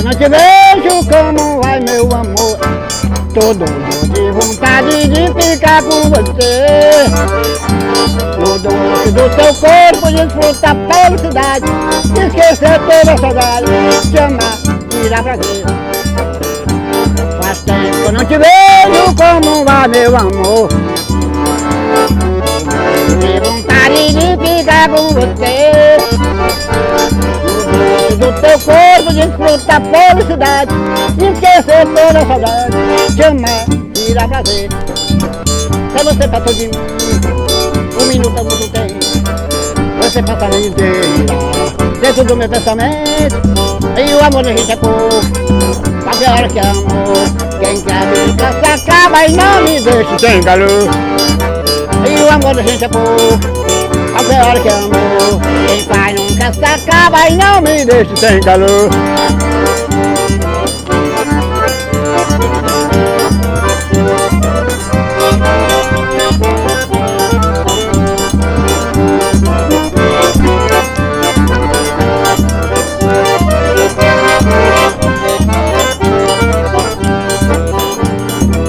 Não te vejo como vai, meu amor. Tô doido de vontade de ficar com você. No doce do teu corpo desfrutar a felicidade, esquecer toda a saudade, te amar, virar prazer. Faz tempo que eu não te vejo como vai, meu amor. De vontade de ficar com você. Do teu corpo desfrutar a felicidade, esquecer toda a saudade, te amar, virar prazer. Se você passou de mim, um minuto é muito tempo. Você passa a vida inteira dentro do meu pensamento. E o amor da gente é pouco, qualquer hora que amor. Quem quer brincar se acaba e não me deixa sem calor. E o amor da gente é pouco, qualquer hora que amor. Quem faz nunca se acaba e não me deixa sem calor.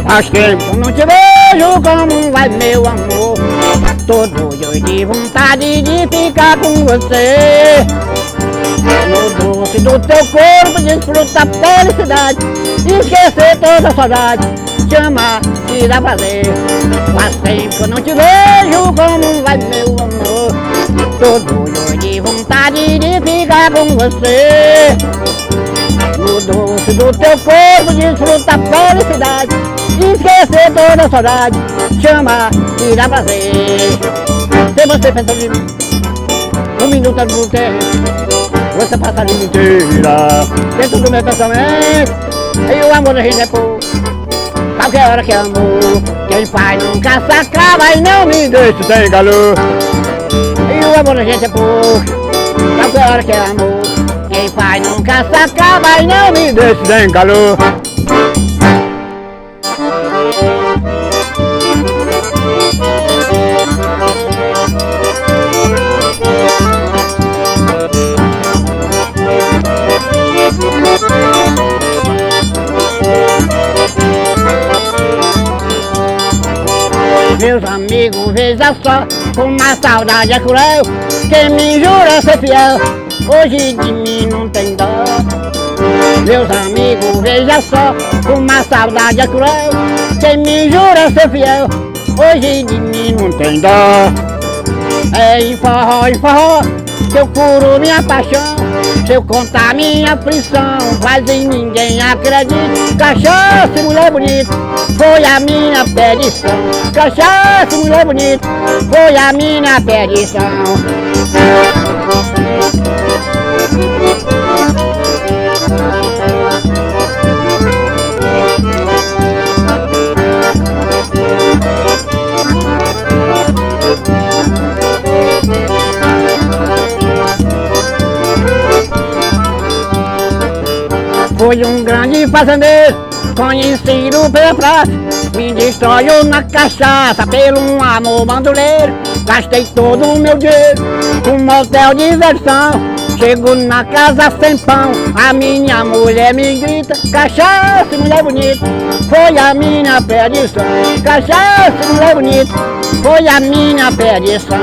Faz tempo que não te vejo como vai, meu amor. Tô doido de vontade de ficar com você. No doce do teu corpo desfrutar a felicidade, esquecer toda a saudade, te amar e dar prazer. Faz tempo que eu não te vejo como vai, meu amor. Tô doido de vontade de ficar com você. No doce do teu corpo desfrutar a felicidade, esquecer toda a saudade, te amar e dar prazer. Se você pensa de mim, um minuto é muito tempo. Você passa a vida inteira dentro do meu pensamento. E o amor da gente é pouco, qualquer hora que amor. Quem faz nunca se acaba e não me deixa sem calor. E o amor da gente é pouco, qualquer hora que amor. Quem faz nunca se acaba e não me deixa sem calor. Meus amigos, veja só, como a saudade é cruel. Quem me jura ser fiel, hoje de mim não tem dó. Meus amigos, veja só, uma saudade é cruel. Quem me jura ser fiel, hoje de mim não tem dó. É em forró, que eu curo minha paixão. Se eu contar minha aflição, quase ninguém acredita. Cachaça, mulher bonita, foi a minha perdição. Cachaça, mulher bonita, foi a minha perdição. Foi um grande fazendeiro, conhecido pela praça. Me destruiu na cachaça pelo um amor bandoleiro. Gastei todo o meu dinheiro com motel de diversão. Chego na casa sem pão, a minha mulher me grita. Cachaça, mulher bonita, foi a minha perdição. Cachaça, mulher bonita, foi a minha perdição.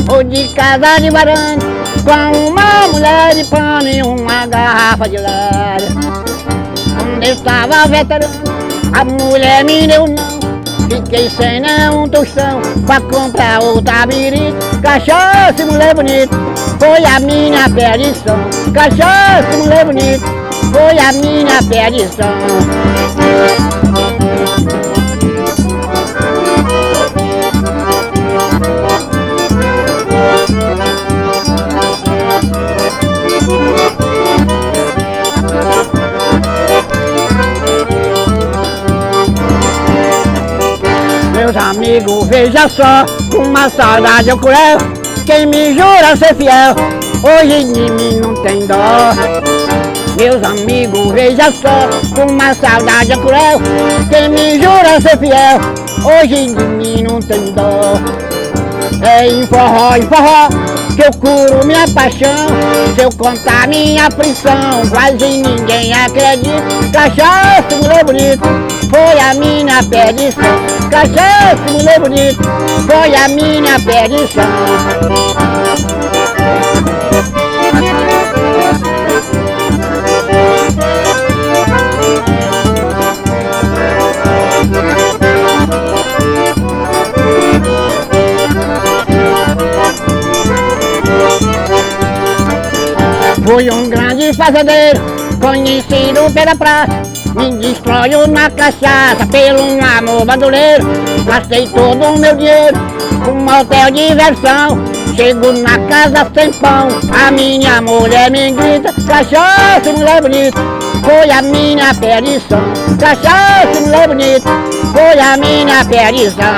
Ou de casa de varanda, com uma mulher de pano e uma garrafa de lado. Onde estava veterano, a mulher me deu não. Fiquei sem um tostão pra comprar outra birita. Cachaça, mulher bonita, foi a minha perdição. Cachaça, mulher bonita, foi a minha perdição. Meus amigos, veja só, uma saudade é cruel. Quem me jura ser fiel, hoje de mim não tem dó. Meus amigos, veja só, uma saudade é cruel. Quem me jura ser fiel, hoje de mim não tem dó. É em forró, que eu curo minha paixão. Se eu contar minha aflição, quase ninguém acredita. Cachaça, mulher bonita, foi a minha perdição. Cachaça, mulher bonita, foi a minha perdição. Fui um grande fazendeiro, conhecido pela praça. Me destruiu na cachaça pelo um amor bandoleiro. Gastei todo o meu dinheiro com motel de diversão. Chego na casa sem pão, a minha mulher me grita. Cachaça, mulher bonita, foi a minha perdição. Cachaça, mulher bonita, foi a minha perdição.